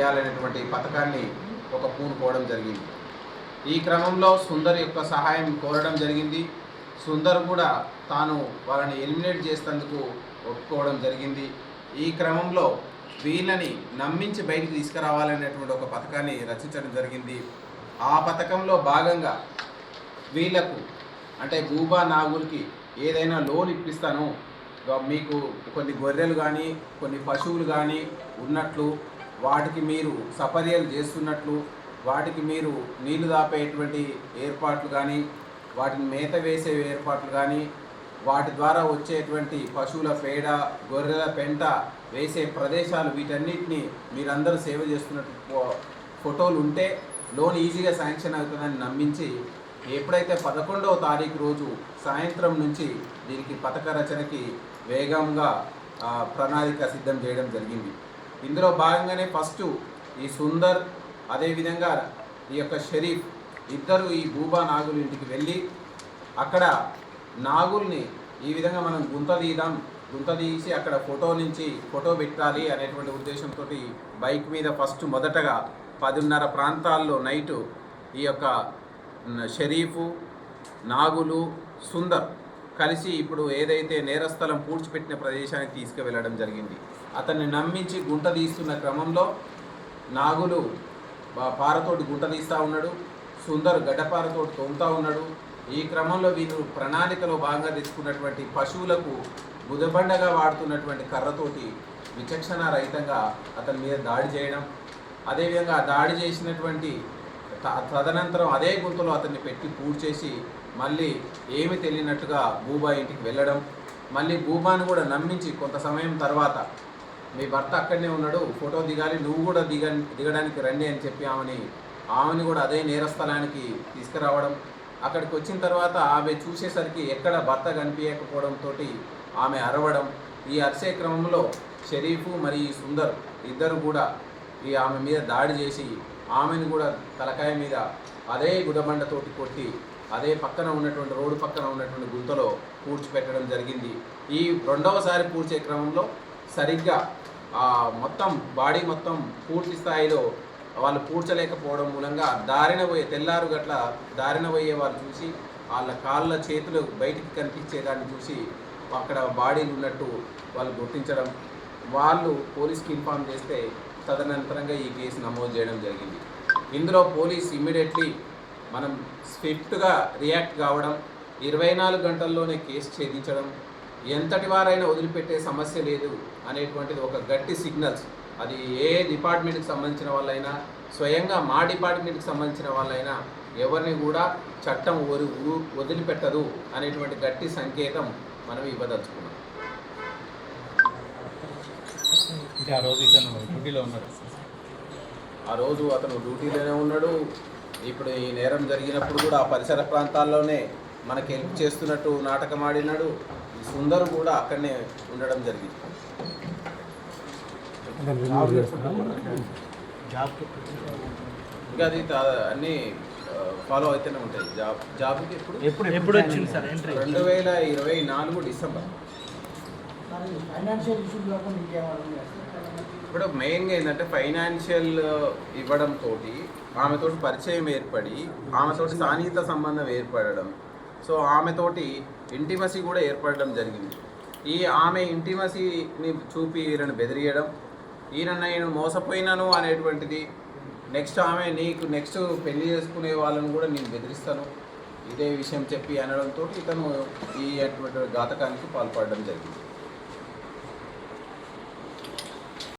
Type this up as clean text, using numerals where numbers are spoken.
చేయాలనేటువంటి పథకాన్ని ఒక పూనుకోవడం జరిగింది. ఈ క్రమంలో సుందర్ యొక్క సహాయం కోరడం జరిగింది. సుందర్ కూడా తాను వాళ్ళని ఎలిమినేట్ చేసేందుకు ఒప్పుకోవడం జరిగింది. ఈ క్రమంలో వీళ్ళని నమ్మించి బయటికి తీసుకురావాలనేటువంటి ఒక పథకాన్ని రచించడం జరిగింది. ఆ పథకంలో భాగంగా వీళ్లకు అంటే బూబా నాగులకి ఏదైనా లోన్ ఇప్పిస్తాను, మీకు కొన్ని గొర్రెలు కానీ కొన్ని పశువులు కానీ ఉన్నట్లు, వాటికి మీరు సపర్యలు చేస్తున్నట్లు, వాటికి మీరు నీళ్లు దాపేటువంటి ఏర్పాట్లు కానీ, వాటిని మేత వేసే ఏర్పాట్లు కానీ, వాటి ద్వారా వచ్చేటువంటి పశువుల పేడ గొర్రెల పెంట వేసే ప్రదేశాలు, వీటన్నిటిని మీరందరూ సేవ చేస్తున్నట్టు ఫోటోలు ఉంటే లోన్ ఈజీగా శాంక్షన్ అవుతుందని నమ్మించి ఎప్పుడైతే 11వ తారీఖు రోజు సాయంత్రం నుంచి దీనికి పథక రచనకి వేగంగా ప్రణాళిక సిద్ధం చేయడం జరిగింది. ఇందులో భాగంగానే ఫస్ట్ ఈ సుందర్ అదేవిధంగా ఈ యొక్క షరీఫ్ ఇద్దరు ఈ బూబా నాగుల ఇంటికి వెళ్ళి అక్కడ నాగుల్ని ఈ విధంగా మనం గుంత తీసి అక్కడ ఫోటో పెట్టాలి అనేటువంటి ఉద్దేశంతో బైక్ మీద ఫస్ట్ మొదటగా 10:30 ప్రాంతాల్లో నైటు ఈ యొక్క షరీఫు నాగులు సుందర్ కలిసి ఇప్పుడు ఏదైతే నేరస్థలం పూడ్చిపెట్టిన ప్రదేశానికి తీసుకువెళ్ళడం జరిగింది. అతన్ని నమ్మించి గుంట తీస్తున్న క్రమంలో నాగులు పారతోటి గుంట తీస్తూ ఉన్నాడు, సుందర్ గడ్డపారతోటి తోముతూ ఉన్నాడు. ఈ క్రమంలో వీరు ప్రణాళికలో భాగంగా తెచ్చుకున్నటువంటి పశువులకు బుధబండగా వాడుతున్నటువంటి కర్రతోటి విచక్షణ రహితంగా అతని మీద దాడి చేయడం, అదేవిధంగా దాడి చేసినటువంటి తదనంతరం అదే గుంతలో అతన్ని పెట్టి పూడ్చేసి మళ్ళీ ఏమి తెలియనట్టుగా బూబా ఇంటికి వెళ్ళడం, మళ్ళీ బూబాను కూడా నమ్మించి కొంత సమయం తర్వాత మీ భర్త అక్కడనే ఉన్నాడు, ఫోటో దిగాలి, నువ్వు కూడా దిగడానికి రండి అని చెప్పి ఆమెని కూడా అదే నేరస్థలానికి తీసుకురావడం. అక్కడికి వచ్చిన తర్వాత ఆమె చూసేసరికి ఎక్కడ భర్త కనిపించకపోవడంతో ఆమె అరవడం. ఈ అరిసే క్రమంలో షరీఫు మరియు సుందర్ ఇద్దరు కూడా ఆమె మీద దాడి చేసి ఆమెను కూడా తలకాయ మీద అదే గుడబండతోటి కొట్టి అదే పక్కన ఉన్నటువంటి రోడ్డు పక్కన ఉన్నటువంటి గుంతలో పూడ్చిపెట్టడం జరిగింది. ఈ రెండవసారి పూడ్చే క్రమంలో సరిగ్గా మొత్తం బాడీ మొత్తం పూర్తి స్థాయిలో వాళ్ళు పూడ్చలేకపోవడం మూలంగా తెల్లారు గట్ల దారిన పోయే వాళ్ళు చూసి వాళ్ళ కాళ్ళ చేతులు బయటికి కనిపించేదాన్ని చూసి అక్కడ బాడీలు ఉన్నట్టు వాళ్ళు గుర్తించడం, వాళ్ళు పోలీస్కి ఇన్ఫార్మ్ చేస్తే తదనంతరంగా ఈ కేసు నమోదు చేయడం జరిగింది. ఇందులో పోలీస్ ఇమ్మీడియట్లీ మనం స్విఫ్ట్గా రియాక్ట్ కావడం, 24 గంటల్లోనే కేసు ఛేదించడం, ఎంతటి వారైనా వదిలిపెట్టే సమస్య లేదు అనేటువంటిది ఒక గట్టి సిగ్నల్స్. అది ఏ డిపార్ట్మెంట్కి సంబంధించిన వాళ్ళైనా, స్వయంగా మా డిపార్ట్మెంట్కి సంబంధించిన వాళ్ళైనా ఎవరిని కూడా చట్టం వదిలిపెట్టదు అనేటువంటి గట్టి సంకేతం మనం ఇవ్వదలుచుకున్నాం. ఆ రోజు అతను డ్యూటీలోనే ఉన్నాడు. ఇప్పుడు ఈ నేరం జరిగినప్పుడు కూడా ఆ పరిసర ప్రాంతాల్లోనే మనకి హెల్ప్ చేస్తున్నట్టు నాటకం ఆడినాడు. ఈ సుందర్ కూడా అక్కడనే ఉండడం జరిగింది. ఇంకా అది అన్నీ ఫాలో అయితేనే ఉంటాయి. జాబ్కి ఎప్పుడు వచ్చింది సార్ ఎంట్రీ? 2024 డిసెంబర్. ఇప్పుడు మెయిన్గా ఏంటంటే ఫైనాన్షియల్ ఇవ్వడంతో ఆమెతోటి పరిచయం ఏర్పడి ఆమెతోటి సాన్నిహిత సంబంధం ఏర్పడడం, సో ఆమెతోటి ఇంటిమసీ కూడా ఏర్పడడం జరిగింది. ఆమె ఇంటిమసీని చూపి ఈయనను బెదిరియడం, నేను మోసపోయినాను అనేటువంటిది, నీకు నెక్స్ట్ పెళ్లి చేసుకునే వాళ్ళను కూడా నేను బెదిరిస్తాను ఇదే విషయం చెప్పి అనడంతో ఇతను ఈ అటువంటి ఘాతకానికి పాల్పడడం జరిగింది.